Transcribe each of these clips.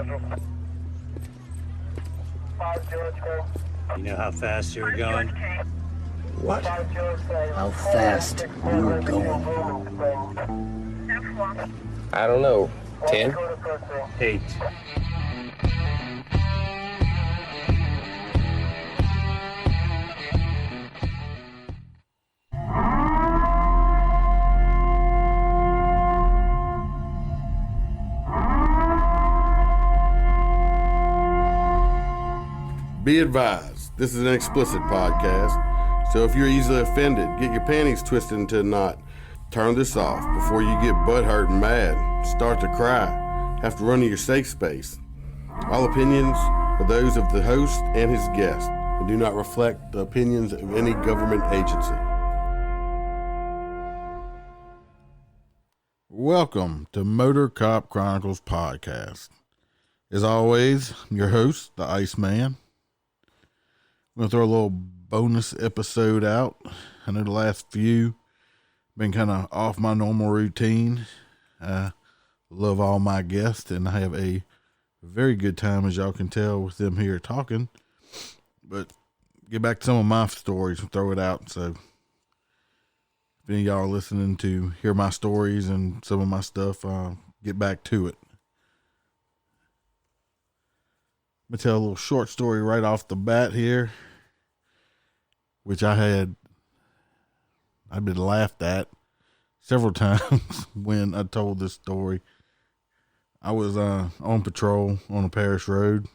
You know how fast you were going? What? How fast you were going? I don't know. 10? 8. Be advised, this is an explicit podcast, so if you're easily offended, get your panties twisted into a knot, turn this off before you get butthurt and mad, start to cry, have to run to your safe space. All opinions are those of the host and his guest and do not reflect the opinions of any government agency. Welcome to MOTORCOP Chronicles Podcast. As always, I'm your host, the ICEMAN. I'm going to throw a little bonus episode out. I know the last few been kind of off my normal routine. I love all my guests, and I have a very good time, as y'all can tell, with them here talking. But get back to some of my stories and throw it out. So if any of y'all are listening to hear my stories and some of my stuff, get back to it. I'm going to tell a little short story right off the bat here, which I've been laughed at several times when I told this story. I was on patrol on a parish road,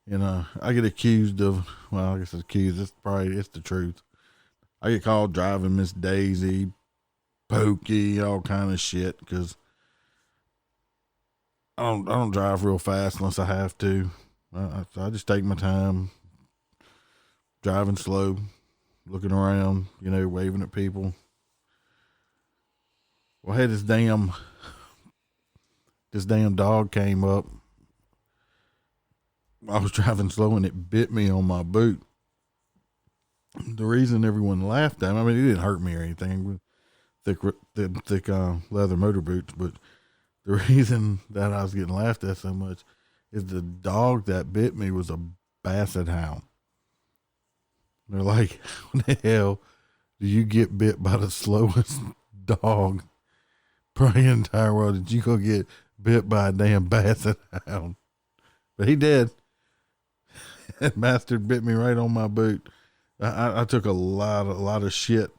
and I get accused of, well, I guess it's accused, it's the truth. I get called driving Miss Daisy, pokey, all kind of shit, because I don't drive real fast unless I have to. I just take my time, driving slow, looking around, waving at people. Well, I had this damn dog came up. I was driving slow and it bit me on my boot. The reason everyone laughed at me, I mean, it didn't hurt me or anything, thick leather motor boots, but the reason that I was getting laughed at so much is the dog that bit me was a basset hound. They're like, how the hell do you get bit by the slowest dog probably in the entire world? Did you go get bit by a damn basset hound? But he did. That bastard bit me right on my boot. I took a lot of shit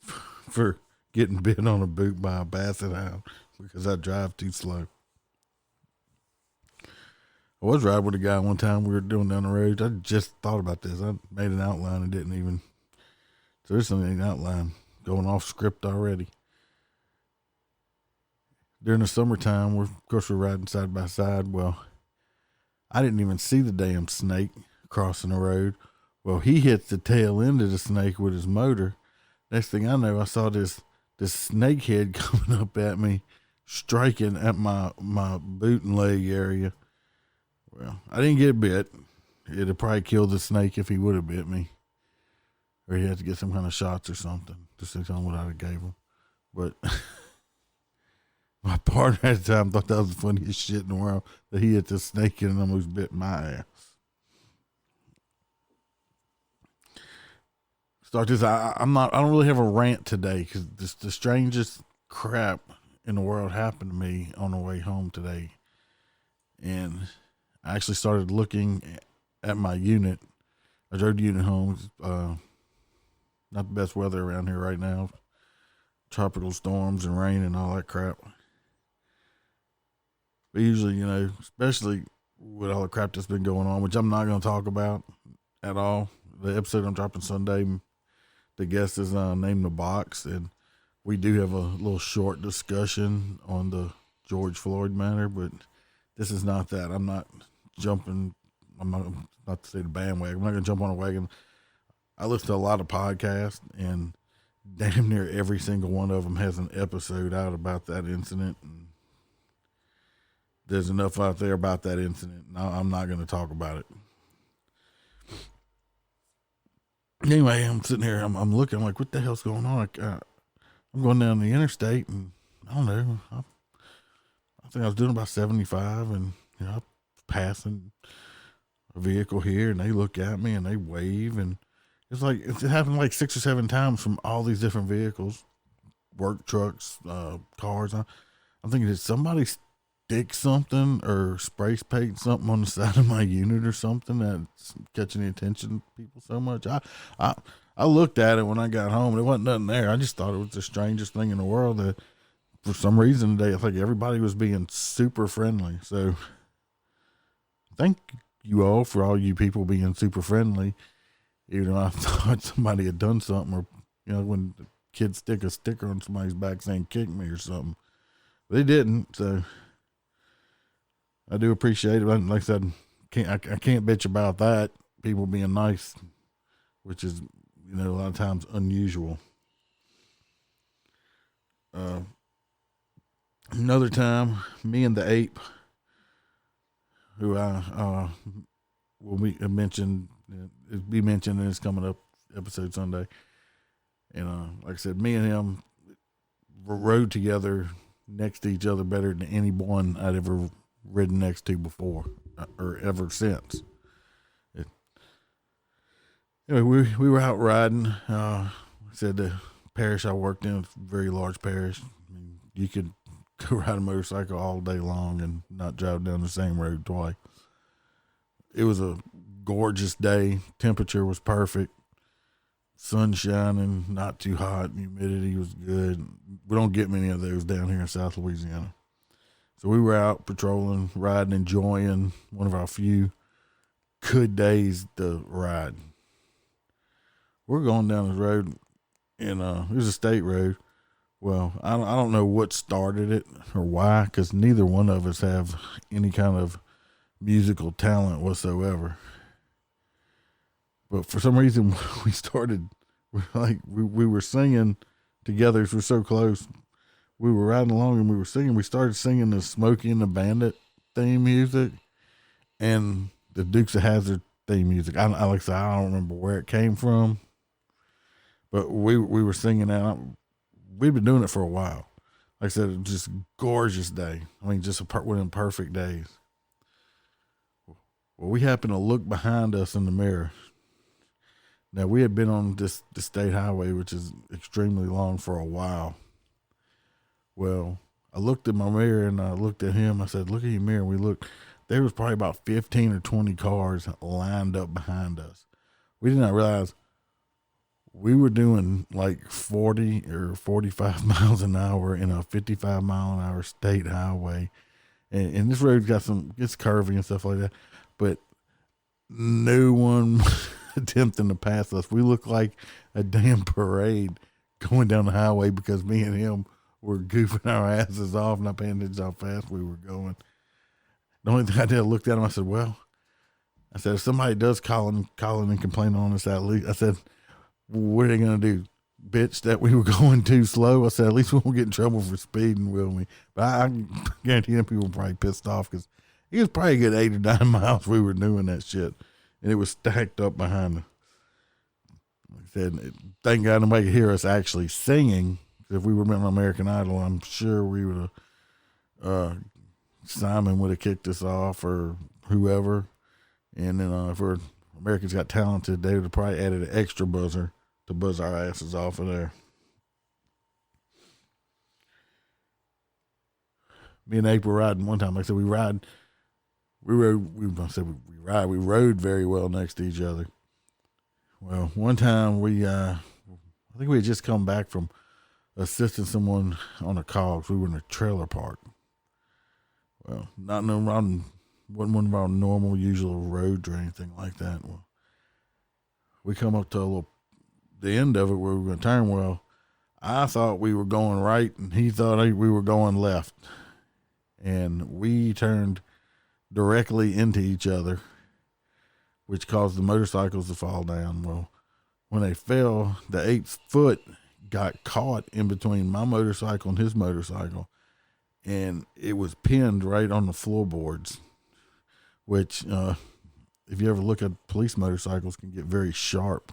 for getting bit on a boot by a basset hound because I drive too slow. I was riding with a guy one time. We were doing down the road. I just thought about this. I made an outline and didn't even. So this ain't an outline. Going off script already. During the summertime, of course, we're riding side by side. Well, I didn't even see the damn snake crossing the road. Well, he hits the tail end of the snake with his motor. Next thing I know, I saw this snake head coming up at me, striking at my boot and leg area. Well, I didn't get bit. It'd have probably killed the snake if he would have bit me. Or he had to get some kind of shots or something to see something what I'd have gave him. But my partner at the time thought that was the funniest shit in the world, that he hit the snake and almost bit my ass. Start this. I don't really have a rant today because the strangest crap in the world happened to me on the way home today. And I actually started looking at my unit. I drove the unit home. Not the best weather around here right now. Tropical storms and rain and all that crap. But usually, especially with all the crap that's been going on, which I'm not going to talk about at all. The episode I'm dropping Sunday, the guest is named The Box, and we do have a little short discussion on the George Floyd matter, but this is not that. I'm not jumping. I'm not to say the bandwagon. I'm not going to jump on a wagon. I listen to a lot of podcasts, and damn near every single one of them has an episode out about that incident. And there's enough out there about that incident. I'm not going to talk about it. Anyway, I'm sitting here. I'm looking. I'm like, what the hell's going on? I'm going down the interstate, and I don't know. I think I was doing about 75, and passing a vehicle here, and they look at me and they wave, and it happened like 6 or 7 times from all these different vehicles, work trucks, cars. I'm thinking, did somebody stick something or spray paint something on the side of my unit or something that's catching the attention of people so much? I looked at it when I got home, and it wasn't nothing there. I just thought it was the strangest thing in the world that for some reason today, I think everybody was being super friendly. So thank you all for all you people being super friendly. Even though I thought somebody had done something, or, when the kids stick a sticker on somebody's back saying kick me or something. But they didn't, so I do appreciate it. Like I said, I can't bitch about that. People being nice, which is, a lot of times unusual. Another time, me and the ape, who will mentioned in this coming up episode Sunday, and like I said, me and him rode together next to each other better than anyone I'd ever ridden next to before or ever since. Anyway, we were out riding. I said the parish I worked in was a very large parish. I mean, you could go ride a motorcycle all day long and not drive down the same road twice. It was a gorgeous day. Temperature was perfect. Sun shining, not too hot. Humidity was good. We don't get many of those down here in South Louisiana. So we were out patrolling, riding, enjoying one of our few good days to ride. We're going down the road, and it was a state road. Well, I don't know what started it or why, because neither one of us have any kind of musical talent whatsoever. But for some reason, we were singing together. We're so close. We were riding along and we were singing. We started singing the Smokey and the Bandit theme music and the Dukes of Hazzard theme music. I don't remember where it came from, but we were singing that. We've been doing it for a while. Like I said, it was just a gorgeous day. I mean, just one of them perfect days. Well, we happened to look behind us in the mirror. Now, we had been on the state highway, which is extremely long, for a while. Well, I looked at my mirror and I looked at him. I said, look at your mirror. And we looked. There was probably about 15 or 20 cars lined up behind us. We did not realize we were doing like 40 or 45 miles an hour in a 55 mile an hour state highway. And this road's got it's curvy and stuff like that. But no one attempting to pass us. We looked like a damn parade going down the highway because me and him were goofing our asses off, not paying attention how fast we were going. The only thing I did, I looked at him. I said, if somebody does call in and complain on us, at least, I said, what are they going to do? Bitch that we were going too slow? I said, at least we won't get in trouble for speeding, will we? But I guarantee them people were probably pissed off because it was probably a good 8 or 9 miles we were doing that shit. And it was stacked up behind us. Like I said, thank God nobody could hear us actually singing. If we were on American Idol, I'm sure we would have, Simon would have kicked us off or whoever. And then if we're Americans Got Talented, they would have probably added an extra buzzer to buzz our asses off of there. Me and April riding one time. Like I said, we rode very well next to each other. Well, one time I think we had just come back from assisting someone on a call because we were in a trailer park. Well, wasn't one of our normal, usual roads or anything like that. Well, we come up to the end of it where we were going to turn. Well, I thought we were going right, and he thought we were going left. And we turned directly into each other, which caused the motorcycles to fall down. Well, when they fell, the ape's foot got caught in between my motorcycle and his motorcycle, and it was pinned right on the floorboards, which if you ever look at police motorcycles, can get very sharp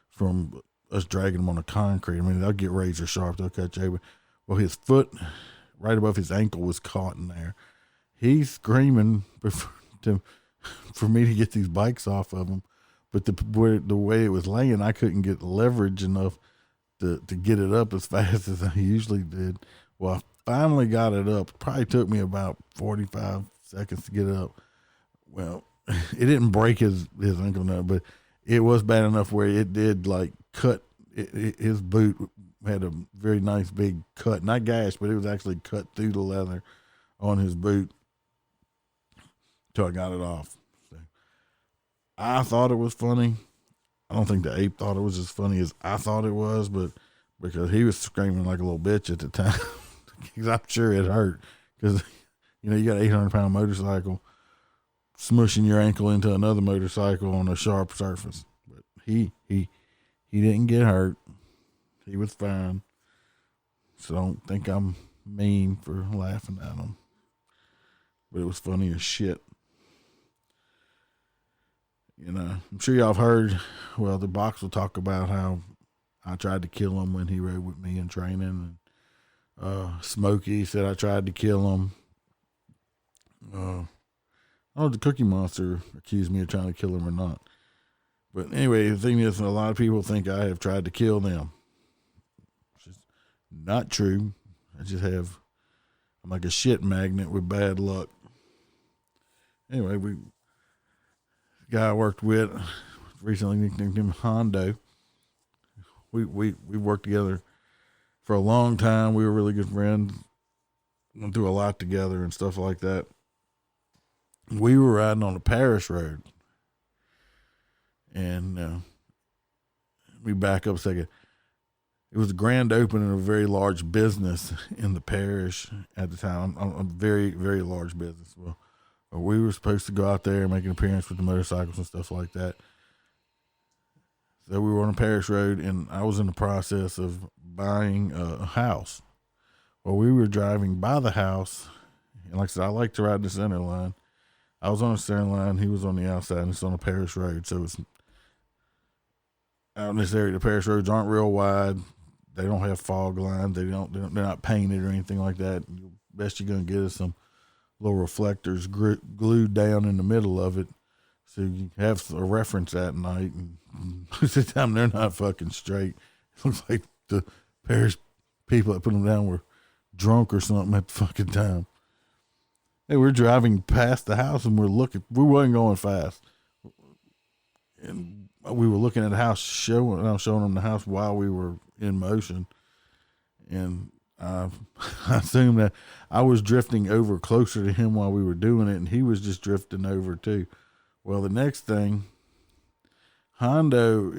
from us dragging them on the concrete. I mean, they'll get razor sharp, they'll cut you. Well, his foot right above his ankle was caught in there. he's screaming for me to get these bikes off of him. But the way it was laying, I couldn't get leverage enough to get it up as fast as I usually did. Well, I finally got it up. It probably took me about 45 seconds to get it up. Well, it didn't break his ankle, no, but it was bad enough where it did like cut. His boot had a very nice big cut, not gash, but it was actually cut through the leather on his boot till I got it off. So I thought it was funny. I don't think the ape thought it was as funny as I thought it was, but because he was screaming like a little bitch at the time, because I'm sure it hurt. Because you got an 800-pound motorcycle smushing your ankle into another motorcycle on a sharp surface. But he didn't get hurt. He was fine. So don't think I'm mean for laughing at him. But it was funny as shit. I'm sure y'all have heard, well, the box will talk about how I tried to kill him when he rode with me in training. And Smokey said I tried to kill him. The Cookie Monster accused me of trying to kill him or not. But anyway, the thing is, a lot of people think I have tried to kill them. It's just not true. I'm like a shit magnet with bad luck. Anyway, the guy I worked with recently nicknamed him Hondo. We worked together for a long time. We were really good friends. Went through a lot together and stuff like that. We were riding on a parish road. And we back up a second. It was a grand opening of a very large business in the parish at the time. A very, very large business. Well, we were supposed to go out there and make an appearance with the motorcycles and stuff like that. So we were on a parish road, and I was in the process of buying a house. Well, we were driving by the house, and like I said, I like to ride the center line. I was on the center line, he was on the outside, and it's on a parish road. So it's out in this area. The parish roads aren't real wide. They don't have fog lines. They're not painted or anything like that. The best you're gonna get is some little reflectors glued down in the middle of it, so you have a reference at night. And most of the time, they're not fucking straight. It looks like the parish people that put them down were drunk or something at the fucking time. Hey, we're driving past the house and we wasn't going fast. And we were looking at the house, showing them the house while we were in motion. And I assumed that I was drifting over closer to him while we were doing it, and he was just drifting over too. Well, the next thing, Hondo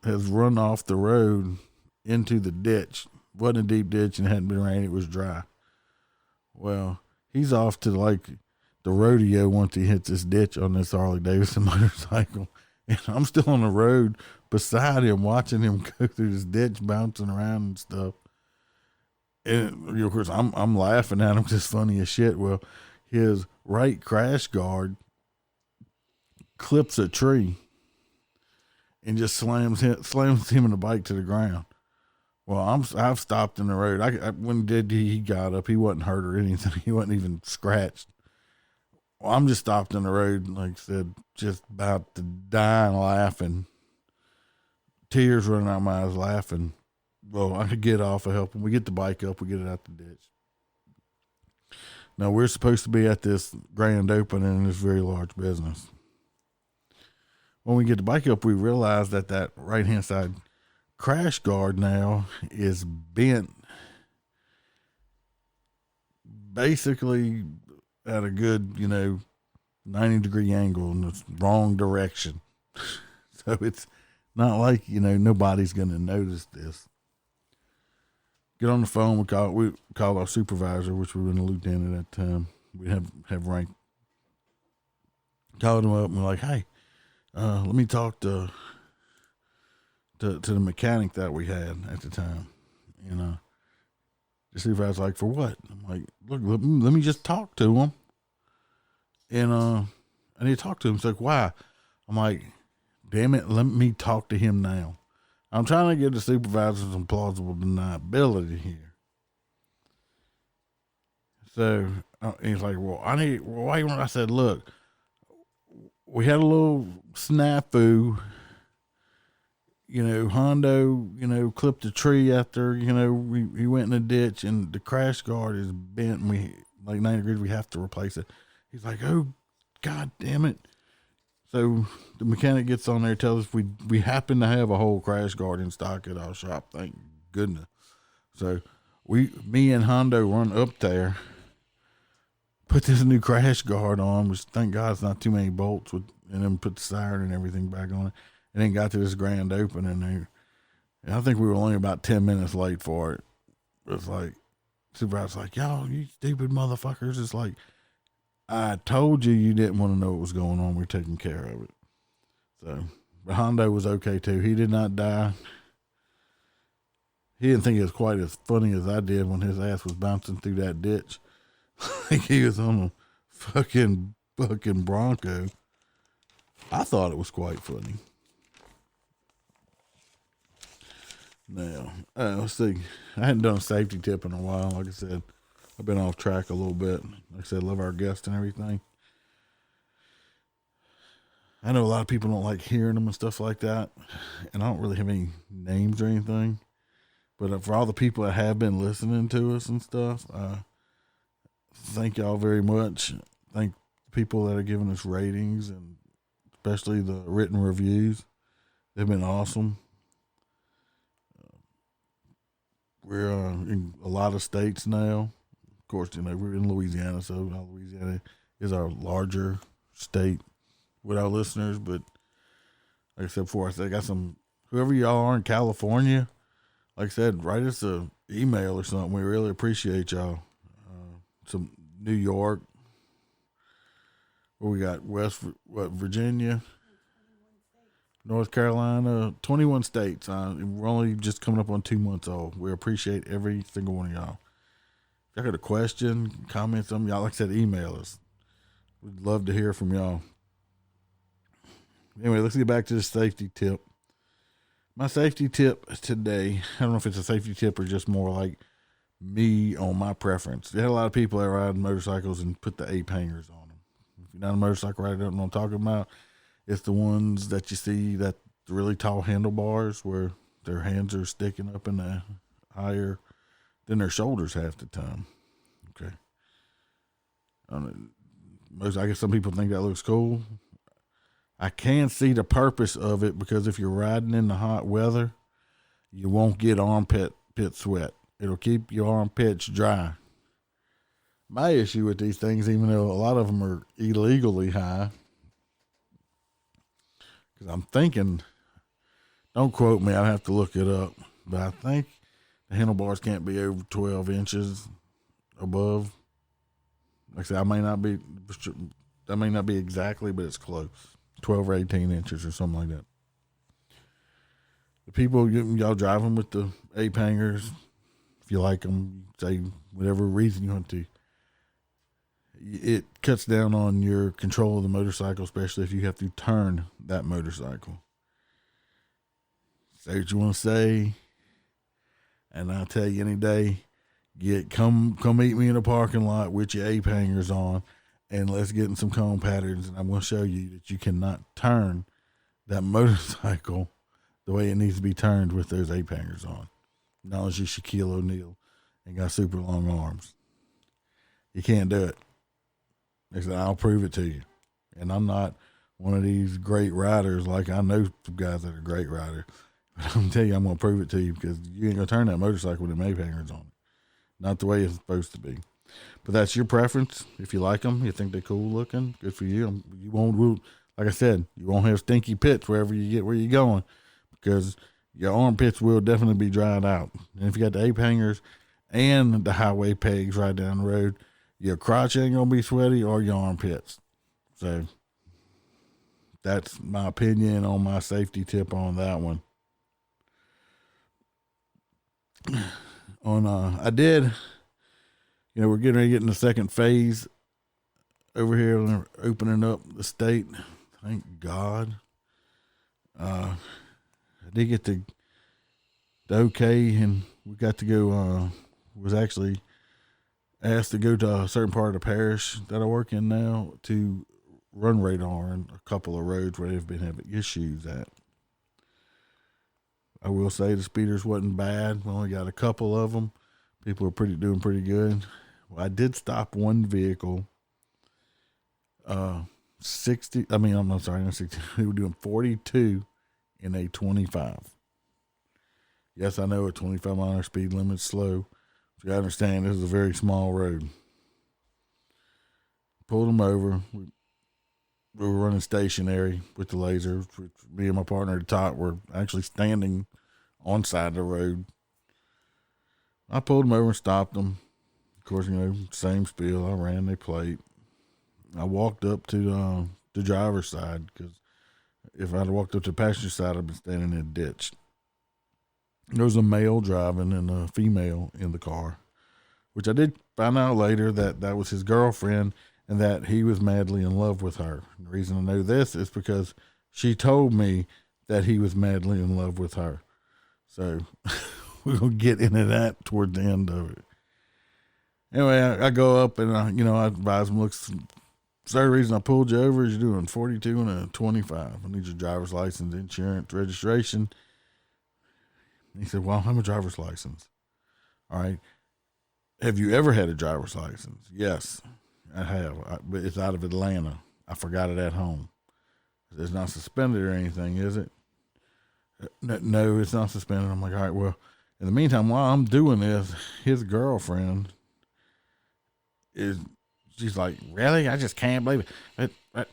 has run off the road into the ditch. It wasn't a deep ditch and it hadn't been raining, it was dry. Well, he's off to like the rodeo once he hits this ditch on this Harley Davidson motorcycle. And I'm still on the road beside him, watching him go through this ditch, bouncing around and stuff. And of course, I'm laughing at him, just funny as shit. Well, his right crash guard clips a tree and just slams him and the bike to the ground. Well, I've stopped in the road. When he got up, he wasn't hurt or anything. He wasn't even scratched. Well, I'm just stopped in the road, like I said, just about to die and laughing. Tears running out my eyes, laughing. Well, I could get off and help him. We get the bike up, we get it out the ditch. Now, we're supposed to be at this grand opening in this very large business. When we get the bike up, we realize that right-hand side crash guard now is bent basically at a good, 90-degree angle in the wrong direction. So it's not like, nobody's going to notice this. Get on the phone, we call our supervisor, which we were in a lieutenant at that time. We have rank. Called him up and we're like, hey, let me talk to the mechanic that we had at the time. The supervisor's like, for what? I'm like, look, let me just talk to him. And I need to talk to him. He's like, why? I'm like, damn it, let me talk to him now. I'm trying to give the supervisor some plausible deniability here. So he's like, well, why you want? I said, look, we had a little snafu. Hondo, clipped a tree after, he went in a ditch and the crash guard is bent and we, like 90 degrees, we have to replace it. He's like, oh, God damn it. So the mechanic gets on there, tells us we happen to have a whole crash guard in stock at our shop. Thank goodness. So me and Hondo run up there, put this new crash guard on, which thank God it's not too many bolts, and then put the siren and everything back on it. And then got to this grand opening there. And I think we were only about 10 minutes late for it. It's like, supervisor's like, y'all, you stupid motherfuckers. It's like, I told you didn't want to know what was going on. We're taking care of it. So, but Hondo was okay too. He did not die. He didn't think it was quite as funny as I did when his ass was bouncing through that ditch. Like he was on a fucking Bronco. I thought it was quite funny. Now, let's see. I hadn't done a safety tip in a while. Like I said, I've been off track a little bit. Like I said, love our guests and everything. I know a lot of people don't like hearing them and stuff like that. And I don't really have any names or anything. But for all the people that have been listening to us and stuff, thank y'all very much. Thank people that are giving us ratings and especially the written reviews. They've been awesome. We're in a lot of states now. Of course, we're in Louisiana, so Louisiana is our larger state with our listeners. But like I said before, I got some, whoever y'all are in California, like I said, write us an email or something. We really appreciate y'all. Some New York, where we got Virginia, North Carolina, 21 states. We're only just coming up on 2 months old. We appreciate every single one of y'all. If y'all got a question, comment something, y'all, like I said, email us. We'd love to hear from y'all. Anyway, let's get back to the safety tip. My safety tip today, I don't know if it's a safety tip or just more like me on my preference. There had a lot of people that ride motorcycles and put the ape hangers on them. If you're not a motorcycle rider, don't know what I'm talking about. It's the ones that you see that really tall handlebars where their hands are sticking up in the higher than their shoulders half the time. Okay. I guess some people think that looks cool. I can see the purpose of it because if you're riding in the hot weather, you won't get armpit sweat. It'll keep your armpits dry. My issue with these things, even though a lot of them are illegally high, because I'm thinking, don't quote me, I'd have to look it up, but I think the handlebars can't be over 12 inches above. Like I said, that may not be exactly, but it's close. 12 or 18 inches or something like that. The people, y'all drive them with the ape hangers. If you like them, say whatever reason you want to. It cuts down on your control of the motorcycle, especially if you have to turn that motorcycle. Say what you want to say, and I'll tell you any day, come meet me in the parking lot with your ape hangers on, and let's get in some cone patterns, and I'm going to show you that you cannot turn that motorcycle the way it needs to be turned with those ape hangers on. Not unless you're Shaquille O'Neal and got super long arms. You can't do it. They said, I'll prove it to you. And I'm not one of these great riders. Like I know some guys that are great riders. But I'm going to tell you, I'm going to prove it to you because you ain't going to turn that motorcycle with them ape hangers on it. Not the way it's supposed to be. But that's your preference. If you like them, you think they're cool looking, good for you. You won't, like I said, you won't have stinky pits wherever you get where you're going because your armpits will definitely be dried out. And if you got the ape hangers and the highway pegs right down the road, your crotch ain't going to be sweaty or your armpits. So that's my opinion on my safety tip on that one. I did, we're getting ready to get in the second phase over here. We're opening up the state. Thank God. I did get the okay, and we got to go, was actually asked to go to a certain part of the parish that I work in now to run radar on a couple of roads where they've been having issues at. I will say the speeders wasn't bad. We only got a couple of them. People are doing pretty good. Well, I did stop one vehicle. 60. I mean, I'm sorry, not 60. We were doing 42 in a 25. Yes, I know a 25-mile speed limit's slow. But you gotta understand this is a very small road. Pulled them over. We were running stationary with the laser. Me and my partner at the top were actually standing on side of the road. I pulled them over and stopped them. Of course, same spiel. I ran their plate. I walked up to the driver's side because if I'd walked up to the passenger side, I'd been standing in a ditch. There was a male driving and a female in the car, which I did find out later that was his girlfriend and that he was madly in love with her. And the reason I know this is because she told me that he was madly in love with her. So we're going to get into that toward the end of it. Anyway, I go up and I advise him, look, sir, the reason I pulled you over is you're doing 42 and a 25. I need your driver's license, insurance, registration. And he said, well, I don't have a driver's license. All right. Have you ever had a driver's license? Yes, I have. But it's out of Atlanta. I forgot it at home. It's not suspended or anything, is it? No, it's not suspended. I'm like, all right, well, in the meantime, while I'm doing this, his girlfriend she's like, really? I just can't believe it. I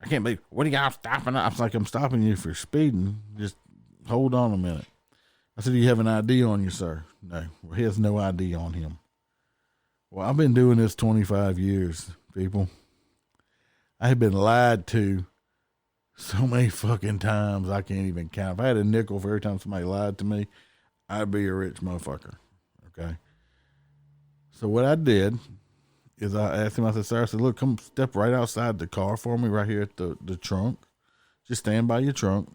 can't believe it. What are y'all stopping? I was like, I'm stopping you for speeding. Just hold on a minute. I said, do you have an ID on you, sir? No. Well, he has no ID on him. Well, I've been doing this 25 years, people. I have been lied to so many fucking times I can't even count. If I had a nickel for every time somebody lied to me, I'd be a rich motherfucker. Okay? So what I did is I asked him, I said, sir, I said, look, come step right outside the car for me right here at the trunk. Just stand by your trunk.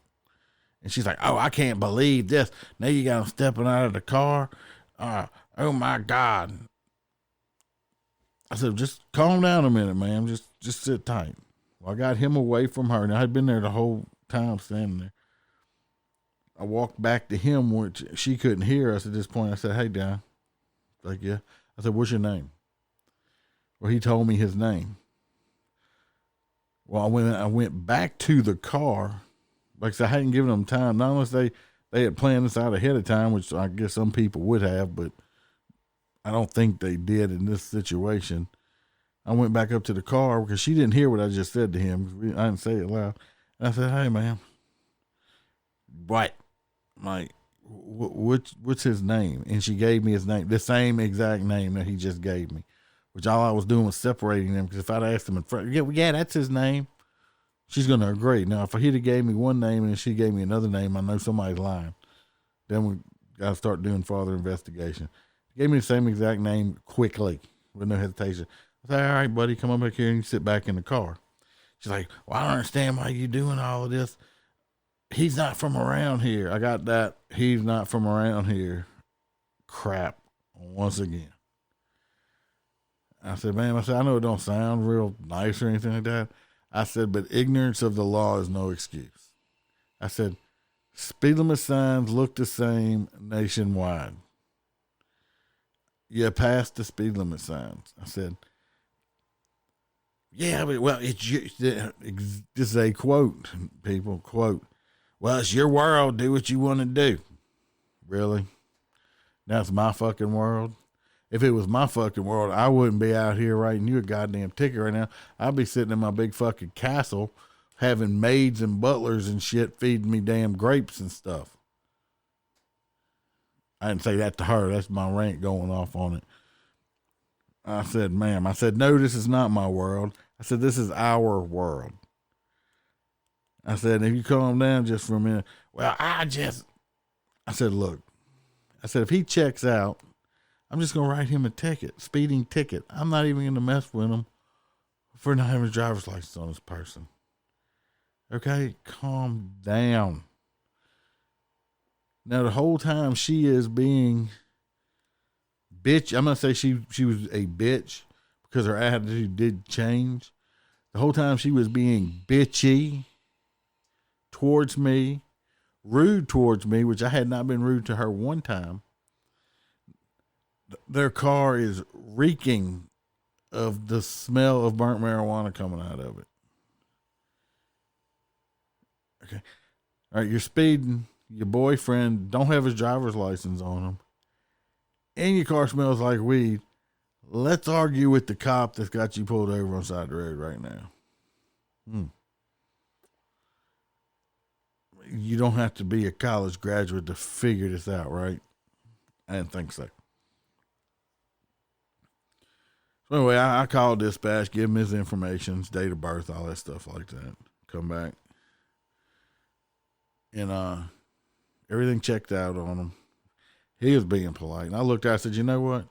And she's like, oh, I can't believe this. Now you got him stepping out of the car. Oh my God. I said, just calm down a minute, ma'am. Just sit tight. Well, I got him away from her. Now, I'd been there the whole time standing there. I walked back to him, which she couldn't hear us at this point. I said, hey, Dan. Like, yeah. I said, what's your name? Well, he told me his name. Well, I went back to the car. Like I said, I hadn't given them time. Not unless they had planned this out ahead of time, which I guess some people would have, but I don't think they did in this situation. I went back up to the car because she didn't hear what I just said to him. I didn't say it loud. And I said, hey, man. What? Like, what's his name? And she gave me his name, the same exact name that he just gave me, which all I was doing was separating them. Because if I'd asked him in front, yeah, that's his name, she's going to agree. Now, if he'd have gave me one name and she gave me another name, I know somebody's lying. Then we got to start doing further investigation. She gave me the same exact name quickly with no hesitation. I said, all right, buddy, come on back here and you sit back in the car. She's like, well, I don't understand why you doing all of this. He's not from around here. I got that. He's not from around here. Crap. Once again. I said, man, I know it don't sound real nice or anything like that. I said, but ignorance of the law is no excuse. I said, speed limit signs look the same nationwide. You passed the speed limit signs. I said, yeah, but well, this is a quote, people, quote. Well, it's your world. Do what you want to do. Really? Now it's my fucking world. If it was my fucking world, I wouldn't be out here writing you a goddamn ticket right now. I'd be sitting in my big fucking castle having maids and butlers and shit feeding me damn grapes and stuff. I didn't say that to her. That's my rant going off on it. I said, ma'am, no, this is not my world. I said, this is our world. I said, if you calm down just for a minute. Well, I said, look. I said, if he checks out, I'm just going to write him a ticket, speeding ticket. I'm not even going to mess with him for not having a driver's license on this person. Okay? Calm down. Now, the whole time she is being bitch. I'm gonna say she was a bitch because her attitude did change. The whole time she was being bitchy towards me, rude towards me, which I had not been rude to her one time. Their car is reeking of the smell of burnt marijuana coming out of it. Okay. All right, you're speeding. Your boyfriend don't have his driver's license on him. And your car smells like weed. Let's argue with the cop that's got you pulled over on the side of the road right now. You don't have to be a college graduate to figure this out, right? I didn't think so. So anyway, I called dispatch, give him his information, his date of birth, all that stuff like that. Come back. And everything checked out on him. He was being polite. And I looked at it, I said, you know what?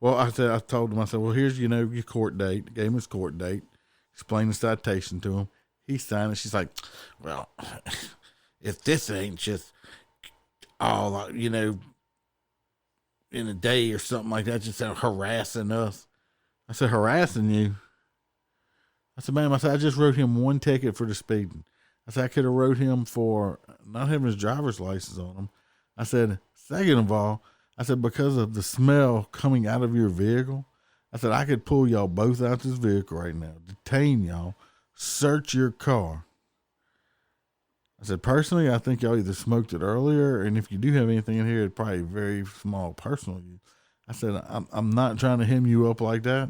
Well, I told him, well, here's, your court date. Gave him his court date. Explained the citation to him. He signed it. She's like, well, if this ain't just all, in a day or something like that, just harassing us. I said, harassing you? I said, ma'am, I just wrote him one ticket for the speeding. I said, I could have wrote him for not having his driver's license on him. I said, second of all, I said, because of the smell coming out of your vehicle, I said, I could pull y'all both out this vehicle right now, detain y'all, search your car. I said, personally, I think y'all either smoked it earlier, and if you do have anything in here, it's probably very small personal use. I said, I'm not trying to hem you up like that.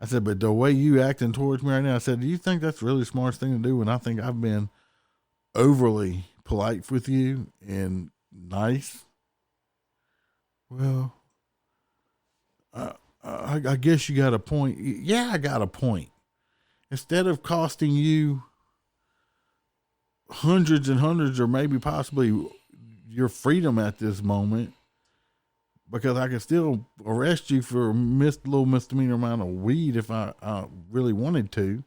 I said, but the way you acting towards me right now, I said, do you think that's really the smartest thing to do when I think I've been overly polite with you and nice? Well, I guess you got a point. Yeah, I got a point. Instead of costing you hundreds and hundreds or maybe possibly your freedom at this moment, because I can still arrest you for a little misdemeanor amount of weed if I really wanted to.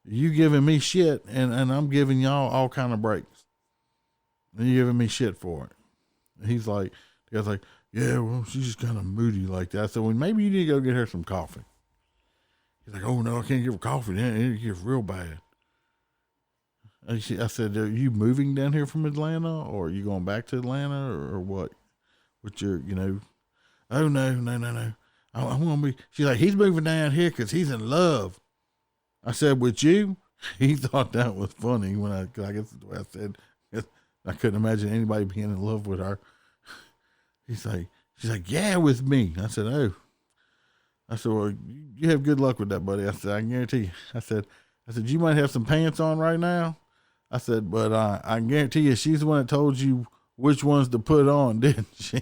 You giving me shit, and I'm giving y'all all kind of breaks. And you giving me shit for it. And he's like, the guy's like, yeah, well, she's just kind of moody like that. So maybe you need to go get her some coffee. He's like, oh no, I can't give her coffee. Then it gets real bad. I said, are you moving down here from Atlanta, or are you going back to Atlanta, or what? With your, oh no. I want to be. She's like, he's moving down here because he's in love. I said, with you? He thought that was funny when I guess the way I said, I couldn't imagine anybody being in love with her. She's like, yeah, with me. I said, oh. I said, well, you have good luck with that, buddy. I said, I can guarantee you. I said, you might have some pants on right now. I said, but I can guarantee you she's the one that told you which ones to put on, didn't she?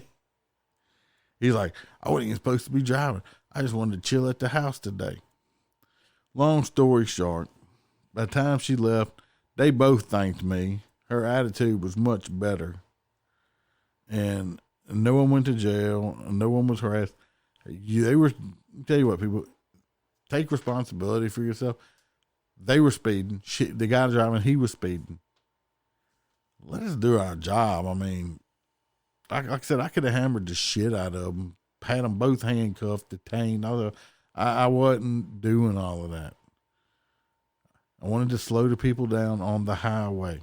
He's like, I wasn't even supposed to be driving. I just wanted to chill at the house today. Long story short, by the time she left, they both thanked me. Her attitude was much better. And no one went to jail. No one was harassed. Tell you what, people, take responsibility for yourself. They were speeding. The guy driving, he was speeding. Let us do our job. I mean, like I said, I could have hammered the shit out of them, had them both handcuffed, detained. I wasn't doing all of that. I wanted to slow the people down on the highway.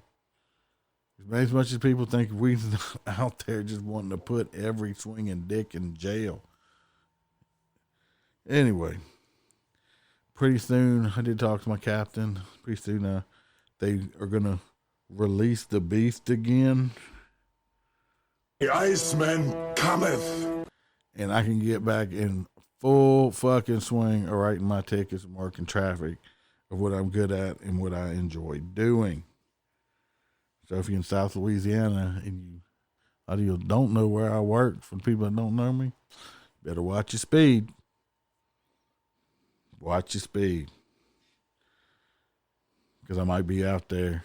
As much as people think we're out there just wanting to put every swinging dick in jail. Anyway, pretty soon, I did talk to my captain. Pretty soon, they are going to release the beast again. The Iceman cometh. And I can get back in full fucking swing of writing my tickets and working traffic of what I'm good at and what I enjoy doing. So if you're in South Louisiana and you don't know where I work, for people that don't know me, better watch your speed. Watch your speed. Because I might be out there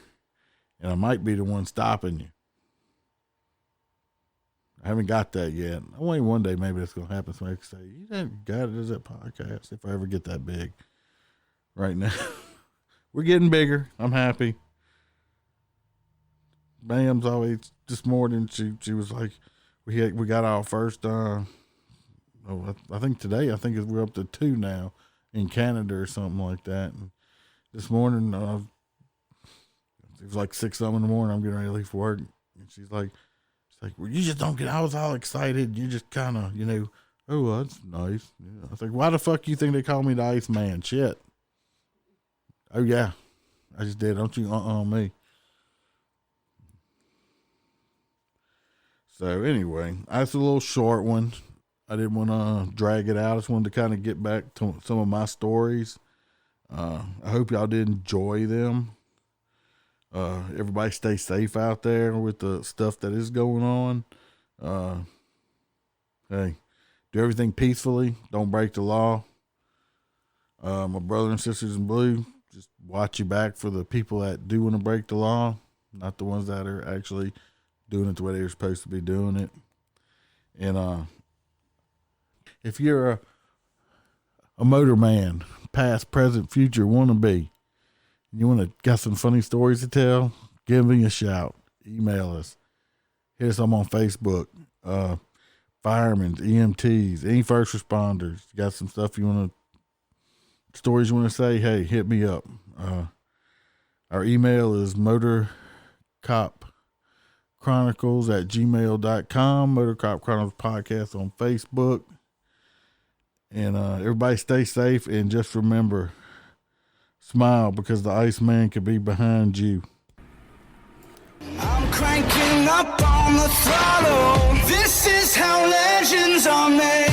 and I might be the one stopping you. I haven't got that yet. Only one day maybe that's going to happen. Somebody can say, you that guy that does that podcast, if I ever get that big. Right now, we're getting bigger. I'm happy. Bam's always this morning. She was like, we got our first I think today, we're up to 2 now in Canada or something like that. And this morning, it was like 6 something in the morning. I'm getting ready to leave for work. And she's like, well, you just don't get, I was all excited. You just kind of, oh, well, that's nice. Yeah. I was like, why the fuck you think they call me the Iceman? Shit. Oh, yeah. I just did. Don't you me. So, anyway, that's a little short one. I didn't want to drag it out. I just wanted to kind of get back to some of my stories. I hope y'all did enjoy them. Everybody stay safe out there with the stuff that is going on. Hey, do everything peacefully. Don't break the law. My brother and sisters in blue, just watch your back for the people that do want to break the law, not the ones that are actually doing it the way they're supposed to be doing it. And if you're a motor man, past, present, future, wannabe, and you want to got some funny stories to tell, give me a shout. Email us. Hit us up on Facebook. Firemen, EMTs, any first responders. You got some stuff you want to, stories you want to say, hey, hit me up. Our email is motorcopchronicles@gmail.com, MotorCop Chronicles Podcast on Facebook. And everybody stay safe, and just remember, smile, because the Iceman could be behind you. I'm cranking up on the throttle. This is how legends are made.